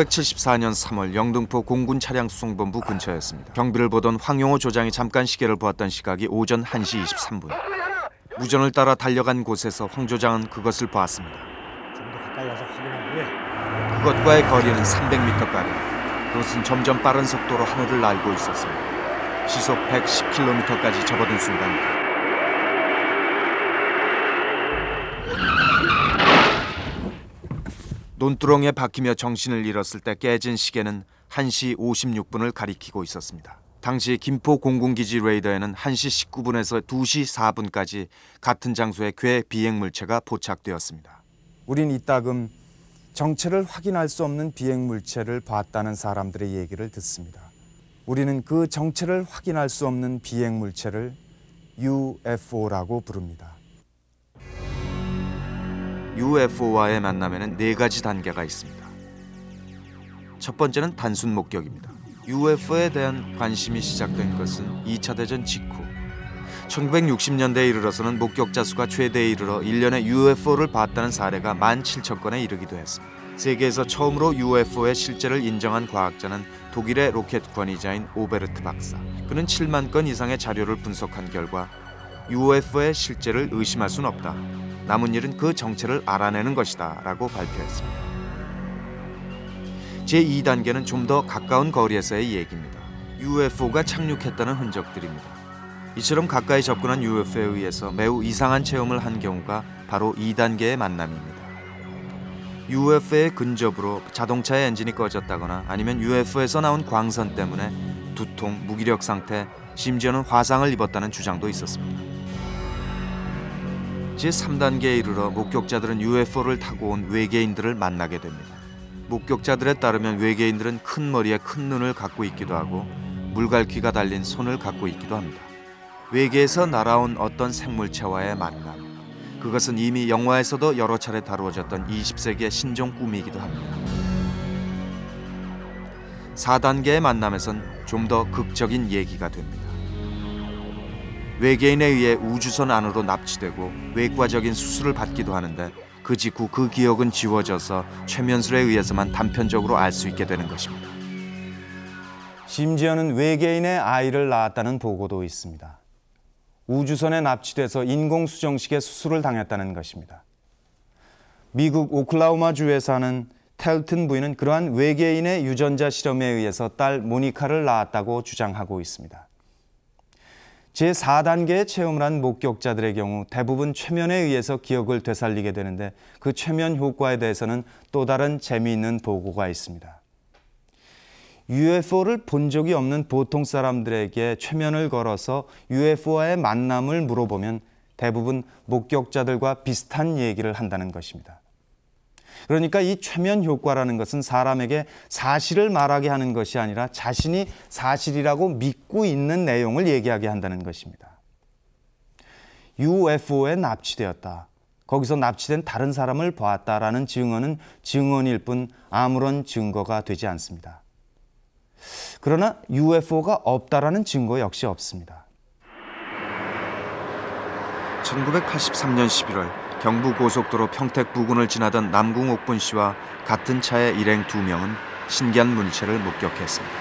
1974년 3월 영등포 공군 차량수송본부 근처였습니다. 경비를 보던 황용호 조장이 잠깐 시계를 보았던 시각이 오전 1시 23분. 무전을 따라 달려간 곳에서 황 조장은 그것을 보았습니다. 좀 더 가까이 와서 확인하고요. 그것과의 거리는 300m가량. 그것은 점점 빠른 속도로 하늘을 날고 있었습니다. 시속 110km까지 접어든 순간 논두렁에 박히며 정신을 잃었을 때 깨진 시계는 1시 56분을 가리키고 있었습니다. 당시 김포 공군기지 레이더에는 1시 19분에서 2시 4분까지 같은 장소에 괴 비행물체가 포착되었습니다. 우린 이따금 정체를 확인할 수 없는 비행물체를 봤다는 사람들의 얘기를 듣습니다. 우리는 그 정체를 확인할 수 없는 비행물체를 UFO라고 부릅니다. UFO와의 만남에는 4가지 단계가 있습니다. 첫 번째는 단순 목격입니다. UFO에 대한 관심이 시작된 것은 2차 대전 직후 1960년대에 이르러서는 목격자 수가 최대에 이르러 1년에 UFO를 봤다는 사례가 17,000건에 이르기도 했습니다. 세계에서 처음으로 UFO의 실제를 인정한 과학자는 독일의 로켓 권위자인 오베르트 박사. 그는 7만 건 이상의 자료를 분석한 결과 UFO의 실제를 의심할 수는 없다. 남은 일은 그 정체를 알아내는 것이다 라고 발표했습니다. 제2단계는 좀 더 가까운 거리에서의 얘기입니다. UFO가 착륙했다는 흔적들입니다. 이처럼 가까이 접근한 UFO에 의해서 매우 이상한 체험을 한 경우가 바로 2단계의 만남입니다. UFO의 근접으로 자동차의 엔진이 꺼졌다거나 아니면 UFO에서 나온 광선 때문에 두통, 무기력 상태, 심지어는 화상을 입었다는 주장도 있었습니다. 제3단계에 이르러 목격자들은 UFO를 타고 온 외계인들을 만나게 됩니다. 목격자들에 따르면 외계인들은 큰 머리에 큰 눈을 갖고 있기도 하고 물갈퀴가 달린 손을 갖고 있기도 합니다. 외계에서 날아온 어떤 생물체와의 만남. 그것은 이미 영화에서도 여러 차례 다루어졌던 20세기의 신종 꿈이기도 합니다. 4단계의 만남에선 좀 더 극적인 얘기가 됩니다. 외계인에 의해 우주선 안으로 납치되고 외과적인 수술을 받기도 하는데 그 직후 그 기억은 지워져서 최면술에 의해서만 단편적으로 알 수 있게 되는 것입니다. 심지어는 외계인의 아이를 낳았다는 보고도 있습니다. 우주선에 납치돼서 인공수정식의 수술을 당했다는 것입니다. 미국 오클라호마주에 사는 텔튼 부인은 그러한 외계인의 유전자 실험에 의해서 딸 모니카를 낳았다고 주장하고 있습니다. 제4단계의 체험을 한 목격자들의 경우 대부분 최면에 의해서 기억을 되살리게 되는데 그 최면 효과에 대해서는 또 다른 재미있는 보고가 있습니다. UFO를 본 적이 없는 보통 사람들에게 최면을 걸어서 UFO와의 만남을 물어보면 대부분 목격자들과 비슷한 얘기를 한다는 것입니다. 그러니까 이 최면 효과라는 것은 사람에게 사실을 말하게 하는 것이 아니라 자신이 사실이라고 믿고 있는 내용을 얘기하게 한다는 것입니다. UFO에 납치되었다. 거기서 납치된 다른 사람을 보았다라는 증언은 증언일 뿐 아무런 증거가 되지 않습니다. 그러나 UFO가 없다라는 증거 역시 없습니다. 1983년 11월 경부고속도로 평택 부근을 지나던 남궁옥분 씨와 같은 차의 일행 2명은 신기한 물체를 목격했습니다.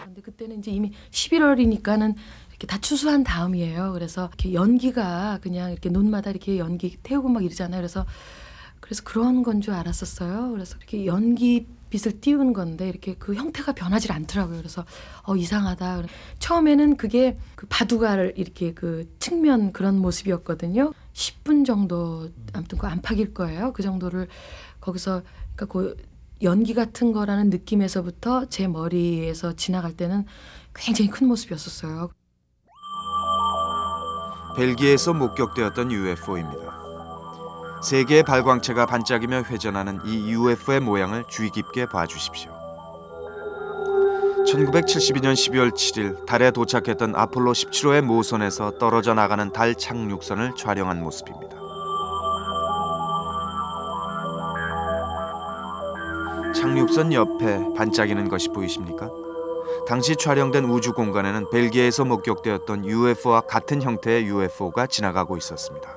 근데 그때는 이제 이미 11월이니까는 이렇게 다 추수한 다음이에요. 그래서 이렇게 연기가 그냥 이렇게 논마다 이렇게 연기 태우고 막 이러잖아요. 그래서 그런 건 줄 알았었어요. 그래서 이렇게 연기빛을 띄우는 건데 이렇게 그 형태가 변하지 않더라고요. 그래서 이상하다. 처음에는 그게 그 바둑알 이렇게 그 측면 그런 모습이었거든요. 10분 정도 아무튼 그 안팎일 거예요. 그 정도를 거기서 그러니까 그 연기 같은 거라는 느낌에서부터 제 머리에서 지나갈 때는 굉장히 큰 모습이었었어요. 벨기에에서 목격되었던 UFO입니다. 세 개의 발광체가 반짝이며 회전하는 이 UFO의 모양을 주의 깊게 봐주십시오. 1972년 12월 7일 달에 도착했던 아폴로 17호의 모선에서 떨어져 나가는 달 착륙선을 촬영한 모습입니다. 착륙선 옆에 반짝이는 것이 보이십니까? 당시 촬영된 우주 공간에는 벨기에에서 목격되었던 UFO와 같은 형태의 UFO가 지나가고 있었습니다.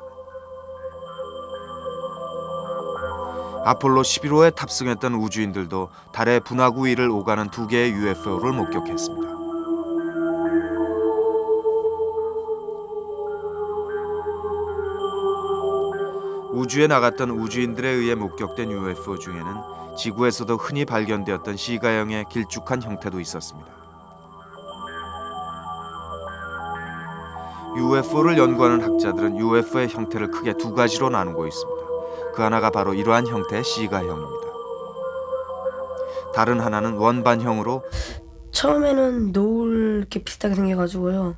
아폴로 11호에 탑승했던 우주인들도 달의 분화구 위를 오가는 2개의 UFO를 목격했습니다. 우주에 나갔던 우주인들에 의해 목격된 UFO 중에는 지구에서도 흔히 발견되었던 시가형의 길쭉한 형태도 있었습니다. UFO를 연구하는 학자들은 UFO의 형태를 크게 2가지로 나누고 있습니다. 그 하나가 바로 이러한 형태의 시가형입니다. 다른 하나는 원반형으로 처음에는 노을 이렇게 비슷하게 생겨가지고요.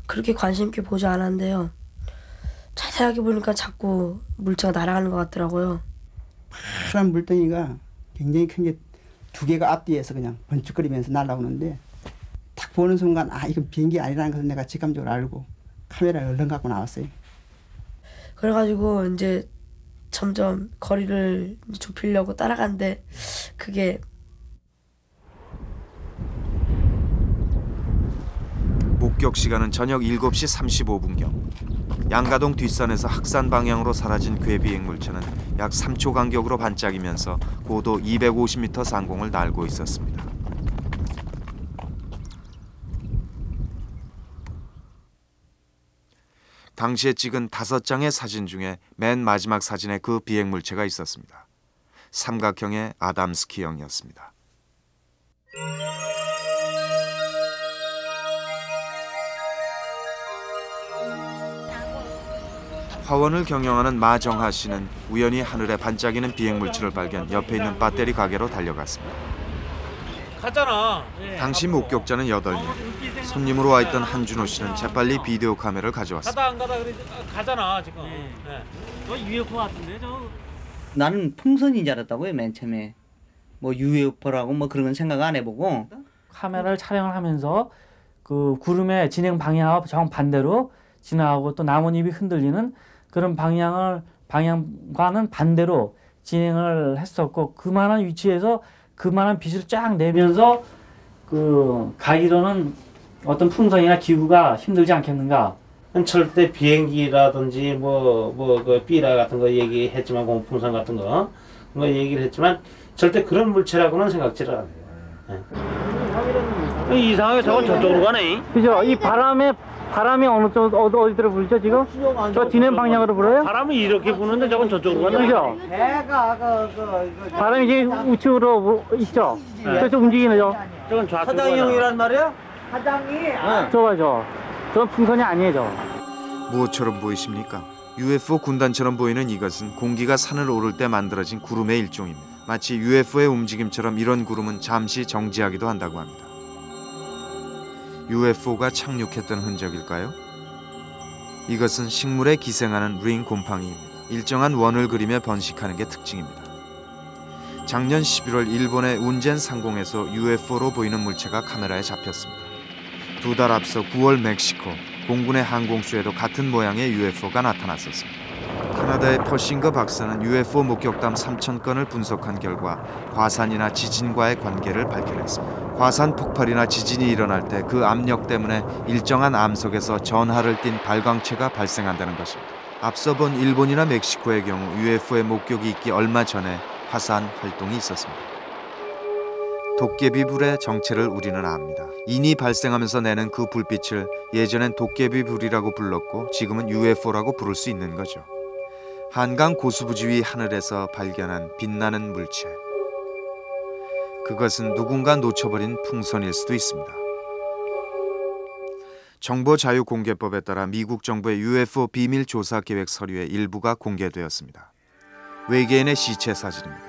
그렇게 관심 있게 보지 않았는데요. 자세하게 보니까 자꾸 물체가 날아가는 것 같더라고요. 파란 물덩이가 굉장히 큰 게 2개가 앞뒤에서 그냥 번쩍거리면서 날아오는데 딱 보는 순간 아 이건 비행기 아니라는 것을 내가 직감적으로 알고 카메라를 얼른 갖고 나왔어요. 그래가지고 이제 점점 거리를 좁히려고 따라갔는데 그게 목격 시간은 저녁 7시 35분경. 양가동 뒷산에서 학산 방향으로 사라진 괴비행 물체는 약 3초 간격으로 반짝이면서 고도 250m 상공을 날고 있었습니다. 당시에 찍은 5장의 사진 중에 맨 마지막 사진에 그 비행 물체가 있었습니다. 삼각형의 아담스키형이었습니다. 화원을 경영하는 마정하 씨는 우연히 하늘에 반짝이는 비행 물체를 발견 옆에 있는 배터리 가게로 달려갔습니다. 가잖아. 당시 목격자는 8명. 손님으로 와 있던 한준호 씨는 재빨리 비디오 카메라를 가져왔습니다. 가다 안 가다 그래 가잖아 지금. 저 UFO 같은데 저. 나는 풍선인 줄 알았다고요 맨 처음에. 뭐 UFO라고 뭐 그런 건 생각 안 해보고. 카메라를 촬영을 하면서 그 구름의 진행 방향하고 정반대로 지나가고 또 나뭇잎이 흔들리는 그런 방향과는 반대로 진행을 했었고 그만한 위치에서 그만한 빛을 쫙 내면서 그 가기로는 어떤 풍선이나 기구가 힘들지 않겠는가. 절대 비행기라든지 그 삐라 같은 거 얘기했지만 공풍선 같은 거 그런 거 얘기를 했지만 절대 그런 물체라고는 생각지를 않아요. 이상하게 저건 저쪽으로 가네. 그죠? 이 바람이 어느 쪽 어디로 불죠 지금? 저 진행 방향으로 불어요? 바람은 이렇게 부는데 저건 저쪽으로 가네. 그죠? 바람이 지금 우측으로 있죠? 저쪽 움직이네요. 저건 좌측으로 가네. 사장이 형이란 말이야? 사장이? 저건 풍선이 아니에요 저. 무엇처럼 보이십니까? UFO 군단처럼 보이는 이것은 공기가 산을 오를 때 만들어진 구름의 일종입니다. 마치 UFO의 움직임처럼 이런 구름은 잠시 정지하기도 한다고 합니다. UFO가 착륙했던 흔적일까요? 이것은 식물에 기생하는 링 곰팡이입니다. 일정한 원을 그리며 번식하는 게 특징입니다. 작년 11월 일본의 운젠 상공에서 UFO로 보이는 물체가 카메라에 잡혔습니다. 2달 앞서 9월 멕시코 공군의 항공쇼에도 같은 모양의 UFO가 나타났었습니다. 캐나다의 퍼싱거 박사는 UFO 목격담 3,000건을 분석한 결과 화산이나 지진과의 관계를 밝혀냈습니다. 화산 폭발이나 지진이 일어날 때 그 압력 때문에 일정한 암석에서 전하를 띤 발광체가 발생한다는 것입니다. 앞서 본 일본이나 멕시코의 경우 UFO의 목격이 있기 얼마 전에 화산 활동이 있었습니다. 도깨비 불의 정체를 우리는 압니다. 인이 발생하면서 내는 그 불빛을 예전엔 도깨비 불이라고 불렀고 지금은 UFO라고 부를 수 있는 거죠. 한강 고수부지 위 하늘에서 발견한 빛나는 물체. 그것은 누군가 놓쳐버린 풍선일 수도 있습니다. 정보자유공개법에 따라 미국 정부의 UFO 비밀 조사 계획 서류의 일부가 공개되었습니다. 외계인의 시체 사진입니다.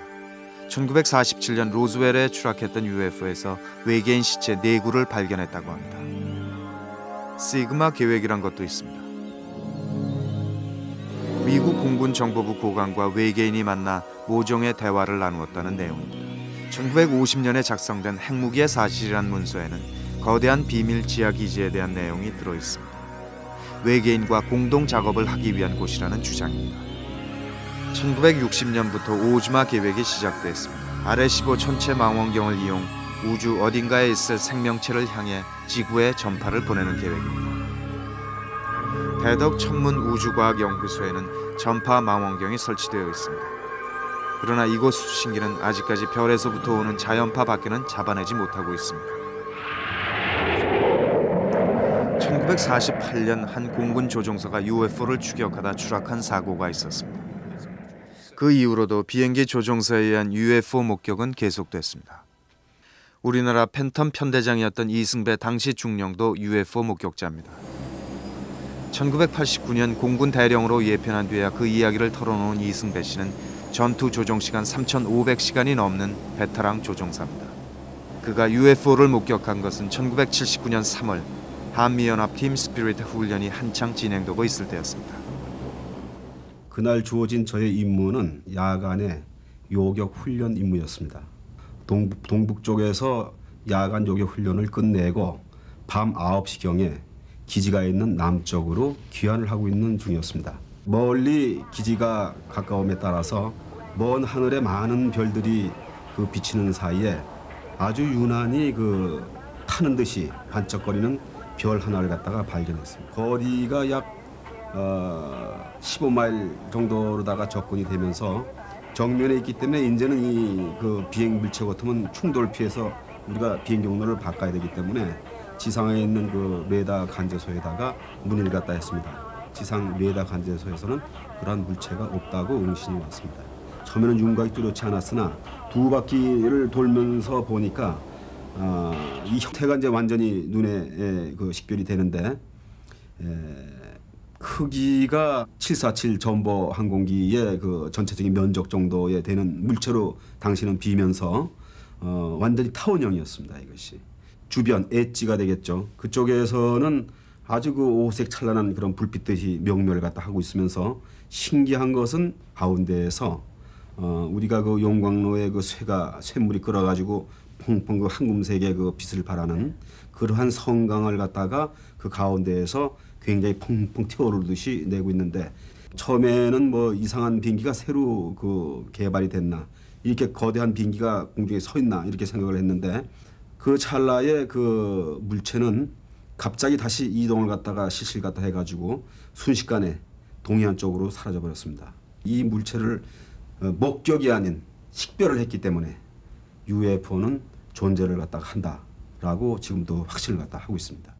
1947년 로즈웰에 추락했던 UFO에서 외계인 시체 4구를 발견했다고 합니다. 시그마 계획이란 것도 있습니다. 미국 공군 정보부 고관과 외계인이 만나 모종의 대화를 나누었다는 내용입니다. 1950년에 작성된 핵무기의 사실이란 문서에는 거대한 비밀 지하기지에 대한 내용이 들어있습니다. 외계인과 공동 작업을 하기 위한 곳이라는 주장입니다. 1960년부터 오즈마 계획이 시작됐습니다. RS-15 천체 망원경을 이용 우주 어딘가에 있을 생명체를 향해 지구에 전파를 보내는 계획입니다. 대덕 천문 우주과학연구소에는 전파 망원경이 설치되어 있습니다. 그러나 이곳 수신기는 아직까지 별에서부터 오는 자연파 밖에는 잡아내지 못하고 있습니다. 1948년 한 공군 조종사가 UFO를 추격하다 추락한 사고가 있었습니다. 그 이후로도 비행기 조종사에 의한 UFO 목격은 계속됐습니다. 우리나라 팬텀 편대장이었던 이승배 당시 중령도 UFO 목격자입니다. 1989년 공군 대령으로 예편한 뒤에야 그 이야기를 털어놓은 이승배 씨는 전투 조종 시간 3,500시간이 넘는 베테랑 조종사입니다. 그가 UFO를 목격한 것은 1979년 3월 한미연합 팀 스피릿 훈련이 한창 진행되고 있을 때였습니다. 그날 주어진 저의 임무는 야간의 요격 훈련 임무였습니다. 동북 쪽에서 야간 요격 훈련을 끝내고 밤 9시경에 기지가 있는 남쪽으로 귀환을 하고 있는 중이었습니다. 멀리 기지가 가까움에 따라서 먼 하늘에 많은 별들이 비치는 사이에 아주 유난히 타는 듯이 반짝거리는 별 하나를 갖다가 발견했습니다. 거리가 약 15마일 정도로다가 접근이 되면서 정면에 있기 때문에 이제는 이 비행 물체 같으면 충돌 피해서 우리가 비행 경로를 바꿔야 되기 때문에 지상에 있는 레이더 관제소에다가 문의를 갖다 했습니다. 지상 레이더 관제소에서는 그러한 물체가 없다고 응신이 왔습니다. 처음에는 윤곽이 뚜렷지 않았으나 두 바퀴를 돌면서 보니까 이 형태가 이제 완전히 눈에 식별이 되는데 크기가 747 전보 항공기의 전체적인 면적 정도에 되는 물체로 당시는 비면서 완전히 타원형이었습니다. 이것이 주변 엣지가 되겠죠. 그쪽에서는 아주 오색 찬란한 그런 불빛듯이 명멸을 갖다 하고 있으면서 신기한 것은 가운데에서 우리가 용광로에 쇳물이 끓어가지고 펑펑 황금색의 빛을 발하는 그러한 성광을 갖다가 그 가운데에서 굉장히 펑펑 튀어오르듯이 내고 있는데 처음에는 이상한 비행기가 새로 개발이 됐나 이렇게 거대한 비행기가 공중에 서 있나 이렇게 생각을 했는데 그 찰나에 물체는 갑자기 다시 이동을 갖다가 실시를 갖다 해가지고 순식간에 동해안 쪽으로 사라져 버렸습니다. 이 물체를 목격이 아닌 식별을 했기 때문에 UFO는 존재를 갖다가 한다라고 지금도 확신을 갖다 하고 있습니다.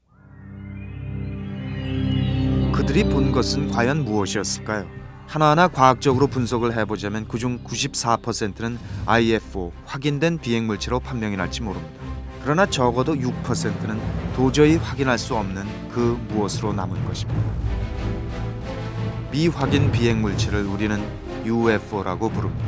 그들이 본 것은 과연 무엇이었을까요? 하나하나 과학적으로 분석을 해보자면 그중 94%는 IFO, 확인된 비행물체로 판명이 날지 모릅니다. 그러나 적어도 6%는 도저히 확인할 수 없는 그 무엇으로 남을 것입니다. 미확인 비행물체를 우리는 UFO라고 부릅니다.